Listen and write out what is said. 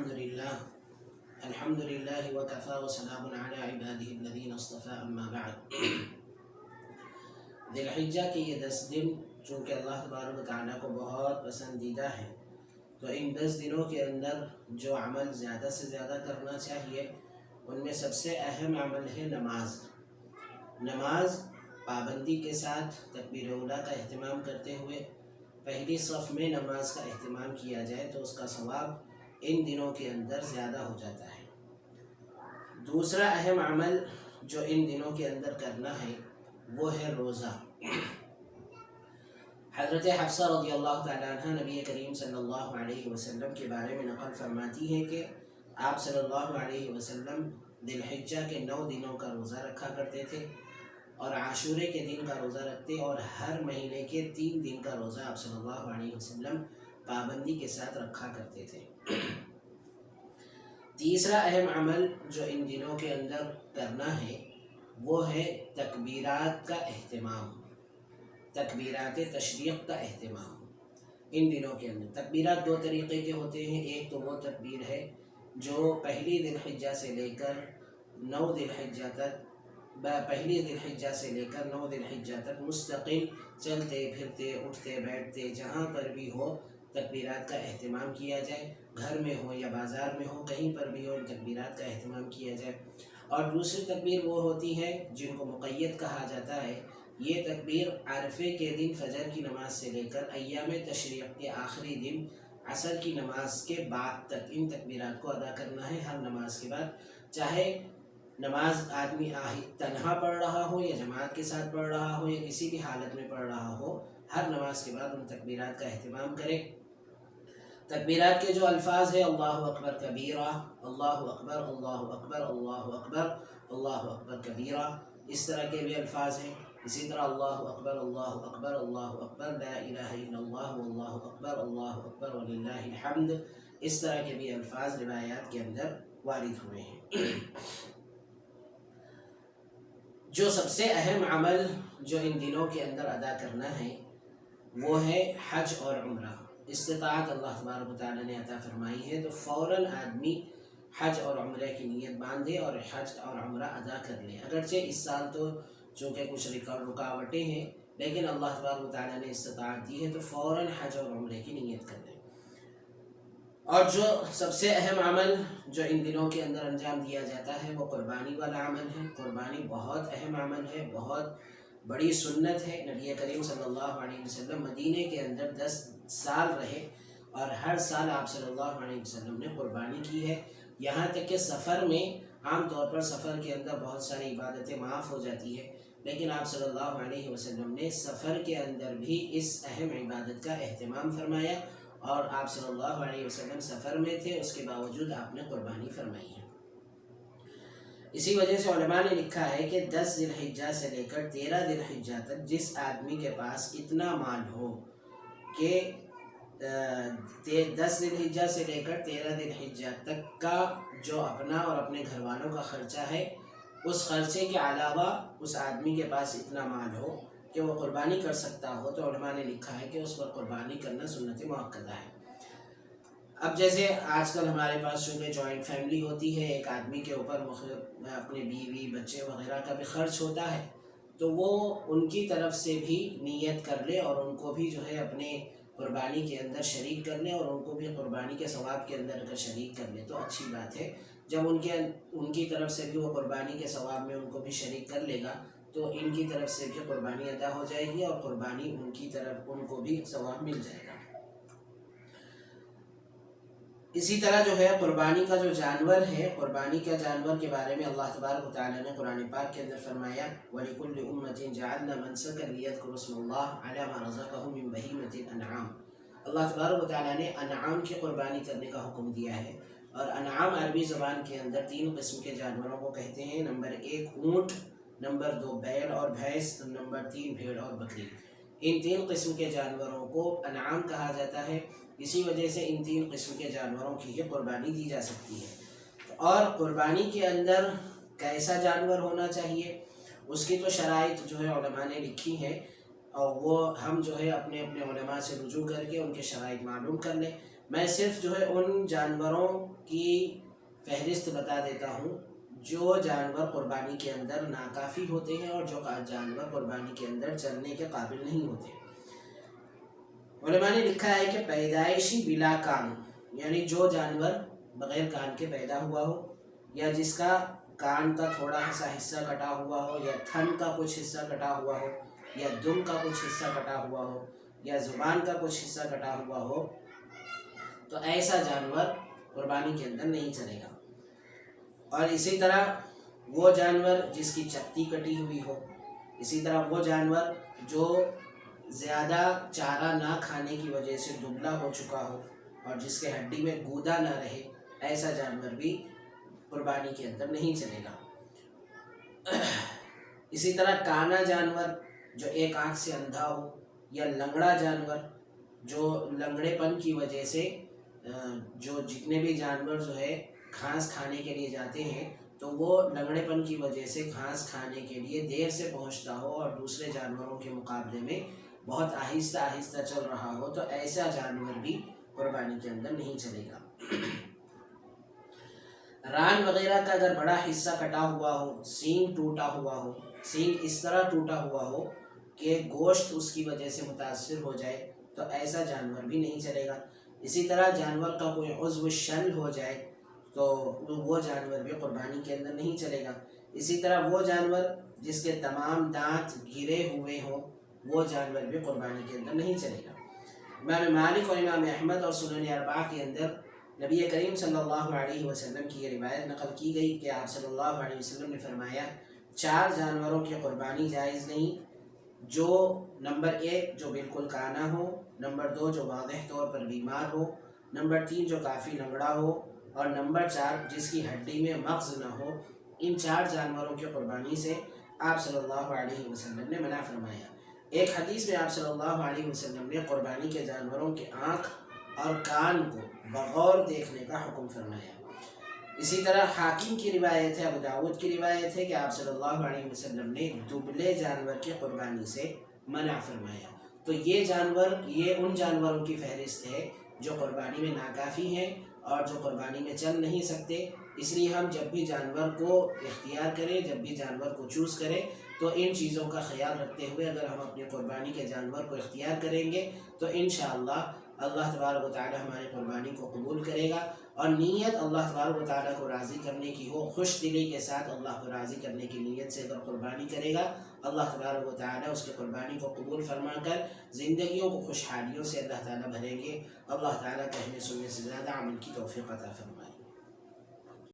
الحمد للہ وکفا وسلام علی عبادہ الذین اصطفى اما بعد۔ ذی الحجہ کے یہ 10 دن چونکہ اللہ تبارک و تعالیٰ کو بہت پسندیدہ ہے، تو ان 10 دنوں کے اندر جو عمل زیادہ سے زیادہ کرنا چاہیے ان میں سب سے اہم عمل ہے نماز پابندی کے ساتھ تکبیر اولیٰ کا اہتمام کرتے ہوئے پہلی صف میں نماز کا اہتمام کیا جائے تو اس کا ثواب ان دنوں کے اندر زیادہ ہو جاتا ہے۔ دوسرا اہم عمل جو ان دنوں کے اندر کرنا ہے وہ ہے روزہ۔ حضرت حفصہ رضی اللہ تعالیٰ عنہ نبی کریم صلی اللہ علیہ وسلم کے بارے میں نقل فرماتی ہے کہ آپ صلی اللہ علیہ وسلم ذی الحجہ کے 9 دنوں کا روزہ رکھا کرتے تھے اور عاشورے کے دن کا روزہ رکھتے، اور ہر مہینے کے 3 دن کا روزہ آپ صلی اللہ علیہ وسلم پابندی کے ساتھ رکھا کرتے تھے۔ تیسرا اہم عمل جو ان دنوں کے اندر کرنا ہے وہ ہے تکبیرات کا اہتمام، تکبیرات تشریق کا اہتمام۔ ان دنوں کے اندر تکبیرات 2 طریقے کے ہوتے ہیں۔ ایک تو وہ تکبیر ہے جو پہلی ذی الحجہ سے لے کر 9 ذی الحجہ تک، پہلی ذی الحجہ سے لے کر 9 ذی الحجہ تک مستقل چلتے پھرتے اٹھتے بیٹھتے جہاں پر بھی ہو تکبیرات کا اہتمام کیا جائے، گھر میں ہو یا بازار میں ہو کہیں پر بھی ہو ان تکبیرات کا اہتمام کیا جائے۔ اور دوسری تکبیر وہ ہوتی ہے جن کو مقید کہا جاتا ہے۔ یہ تکبیر عرفے کے دن فجر کی نماز سے لے کر ایام تشریق کے آخری دن عصر کی نماز کے بعد تک ان تکبیرات کو ادا کرنا ہے۔ ہر نماز کے بعد، چاہے نماز آدمی تنہا پڑھ رہا ہو یا جماعت کے ساتھ پڑھ رہا ہو یا کسی بھی حالت میں پڑھ رہا ہو، ہر نماز کے بعد ان تکبیرات کا اہتمام کرے۔ تکبیرات کے جو الفاظ ہیں اللہ اکبر کبیرہ، اللہ اکبر اللہ اکبر اللہ اکبر اللہ اکبر کبیرہ، اس طرح کے بھی الفاظ ہیں۔ اسی طرح اللہ اکبر اللہ اکبر اللہ اکبر لا الہ الا اللہ اللہ اکبر وللہ الحمد، اس طرح کے بھی الفاظ روایات کے اندر وارد ہوئے ہیں۔ جو سب سے اہم عمل جو ان دنوں کے اندر ادا کرنا ہے وہ ہے حج اور عمرہ۔ استطاعت اللہ تبارک و تعالیٰ نے عطا فرمائی ہے تو فوراً آدمی حج اور عمرہ کی نیت باندھے اور حج اور عمرہ ادا کر لے۔ اگرچہ اس سال تو چونکہ کچھ رکاوٹیں ہیں، لیکن اللہ تبارک و تعالیٰ نے استطاعت دی ہے تو فوراً حج اور عمرے کی نیت کر لیں۔ اور جو سب سے اہم عمل جو ان دنوں کے اندر انجام دیا جاتا ہے وہ قربانی والا عمل ہے۔ قربانی بہت اہم عمل ہے، بہت بڑی سنت ہے۔ نبی کریم صلی اللہ علیہ وسلم مدینے کے اندر 10 سال رہے اور ہر سال آپ صلی اللہ علیہ وسلم نے قربانی کی ہے، یہاں تک کہ سفر میں عام طور پر سفر کے اندر بہت ساری عبادتیں معاف ہو جاتی ہے، لیکن آپ صلی اللہ علیہ وسلم نے سفر کے اندر بھی اس اہم عبادت کا اہتمام فرمایا، اور آپ صلی اللہ علیہ وسلم سفر میں تھے، اس کے باوجود آپ نے قربانی فرمائی ہے۔ اسی وجہ سے علماء نے لکھا ہے کہ 10 ذی الحجہ سے لے کر 13 ذی الحجہ تک جس آدمی کے پاس اتنا مال ہو کہ 10 ذی الحجہ سے لے کر 13 ذی الحجہ تک کا جو اپنا اور اپنے گھر والوں کا خرچہ ہے، اس خرچے کے علاوہ اس آدمی کے پاس اتنا مال ہو کہ وہ قربانی کر سکتا ہو، تو علماء نے لکھا ہے کہ اس پر قربانی کرنا سنت مؤکدہ ہے۔ اب جیسے آج کل ہمارے پاس چونکہ جوائنٹ فیملی ہوتی ہے، ایک آدمی کے اوپر اپنے بیوی بچے وغیرہ کا بھی خرچ ہوتا ہے، تو وہ ان کی طرف سے بھی نیت کر لے اور ان کو بھی جو ہے اپنے قربانی کے اندر شریک کر لے، اور ان کو بھی قربانی کے ثواب کے اندر اگر شریک کر لے تو اچھی بات ہے۔ جب ان کی طرف سے بھی وہ قربانی کے ثواب میں ان کو بھی شریک کر لے گا تو ان کی طرف سے بھی قربانی ادا ہو جائے گی اور قربانی ان کو بھی ثواب مل جائے گا۔ اسی طرح جو ہے قربانی کا جو جانور ہے، قربانی کا جانور کے بارے میں اللہ تبارک و تعالیٰ نے قرآن پاک کے اندر فرمایا وَلِكُلِّ أُمَّةٍ جَعَلْنَا مَنْسَكًا لِيَذْكُرُوا اسْمَ اللَّهِ عَلَىٰ مَا رَزَقَهُم مِّن بَهِيمَةِ الْأَنْعَامِ۔ اللہ تبارک و تعالیٰ نے انعام کی قربانی کرنے کا حکم دیا ہے، اور انعام عربی زبان کے اندر 3 قسم کے جانوروں کو کہتے ہیں۔ نمبر 1 اونٹ، نمبر 2 بیل اور بھینس، نمبر 3 بھیڑ اور بکری۔ ان 3 قسم کے جانوروں کو انعام کہا جاتا ہے، اسی وجہ سے ان 3 قسم کے جانوروں کی ہی قربانی دی جا سکتی ہے۔ اور قربانی کے اندر کیسا جانور ہونا چاہیے اس کی تو شرائط جو ہے علماء نے لکھی ہے، اور وہ ہم جو ہے اپنے علماء سے رجوع کر کے ان کے شرائط معلوم کر لیں۔ میں صرف جو ہے ان جانوروں کی فہرست بتا دیتا ہوں جو جانور قربانی کے اندر ناکافی ہوتے ہیں اور جو جانور قربانی کے اندر چلنے کے قابل نہیں ہوتے۔ علماء نے لکھا ہے کہ پیدائشی بلا کان، یعنی جو جانور بغیر کان کے پیدا ہوا ہو، یا جس کا کان کا تھوڑا سا حصہ کٹا ہوا ہو، یا تھن کا کچھ حصہ کٹا ہوا ہو، یا دم کا کچھ حصہ کٹا ہوا ہو، یا زبان کا کچھ حصہ کٹا ہوا ہو، تو ایسا جانور قربانی کے اندر نہیں چلے گا۔ اور اسی طرح وہ جانور جس کی چپٹی کٹی ہوئی ہو، اسی طرح وہ جانور جو زیادہ چارہ نہ کھانے کی وجہ سے دبلا ہو چکا ہو اور جس کے ہڈی میں گودا نہ رہے، ایسا جانور بھی قربانی کے اندر نہیں چلے گا۔ اسی طرح کانا جانور جو ایک آنکھ سے اندھا ہو، یا لنگڑا جانور جو لنگڑے پن کی وجہ سے جو جتنے بھی جانور جو ہے گھاس کھانے کے لیے جاتے ہیں تو وہ لنگڑے پن کی وجہ سے گھاس کھانے کے لیے دیر سے پہنچتا ہو اور دوسرے جانوروں کے مقابلے میں بہت آہستہ آہستہ چل رہا ہو، تو ایسا جانور بھی قربانی کے اندر نہیں چلے گا۔ ران وغیرہ کا اگر بڑا حصہ کٹا ہوا ہو، سینگ ٹوٹا ہوا ہو، سینگ اس طرح ٹوٹا ہوا ہو کہ گوشت اس کی وجہ سے متاثر ہو جائے، تو ایسا جانور بھی نہیں چلے گا۔ اسی طرح جانور کا کوئی عضو شل ہو جائے تو وہ جانور بھی قربانی کے اندر نہیں چلے گا۔ اسی طرح وہ جانور جس کے تمام دانت گرے ہوئے ہوں، وہ جانور بھی قربانی کے اندر نہیں چلے گا۔ امام مالک اور امام احمد اور سنن اربعہ کے اندر نبی کریم صلی اللہ علیہ وسلم کی یہ روایت نقل کی گئی کہ آپ صلی اللہ علیہ وسلم نے فرمایا 4 جانوروں کی قربانی جائز نہیں۔ جو نمبر 1 جو بالکل کانا ہو، نمبر 2 جو واضح طور پر بیمار ہو، نمبر 3 جو کافی لنگڑا ہو، اور نمبر 4 جس کی ہڈی میں مغز نہ ہو۔ ان 4 جانوروں کی قربانی سے آپ صلی اللہ علیہ وسلم نے منع فرمایا۔ ایک حدیث میں آپ صلی اللہ علیہ وسلم نے قربانی کے جانوروں کے آنکھ اور کان کو بغور دیکھنے کا حکم فرمایا۔ اسی طرح حاکم کی روایت ہے، ابو داؤد کی روایت ہے کہ آپ صلی اللہ علیہ وسلم نے دبلے جانور کی قربانی سے منع فرمایا۔ تو یہ جانور، یہ ان جانوروں کی فہرست ہے جو قربانی میں ناکافی ہیں اور جو قربانی میں چل نہیں سکتے۔ اس لیے ہم جب بھی جانور کو اختیار کریں، جب بھی جانور کو چوز کریں، تو ان چیزوں کا خیال رکھتے ہوئے اگر ہم اپنی قربانی کے جانور کو اختیار کریں گے تو انشاءاللہ اللہ تبارک و تعالی ہماری قربانی کو قبول کرے گا۔ اور نیت اللہ تبارک و تعالیٰ کو راضی کرنے کی ہو، خوش دلی کے ساتھ اللہ کو راضی کرنے کی نیت سے اگر قربانی کرے گا، اللہ تبارک و تعالیٰ اس کی قربانی کو قبول فرما کر زندگیوں کو خوشحالیوں سے اللہ تعالیٰ بھریں گے۔ اللہ تعالیٰ کہنے سننے سے زیادہ عمل کی توفیق عطا فرمائے۔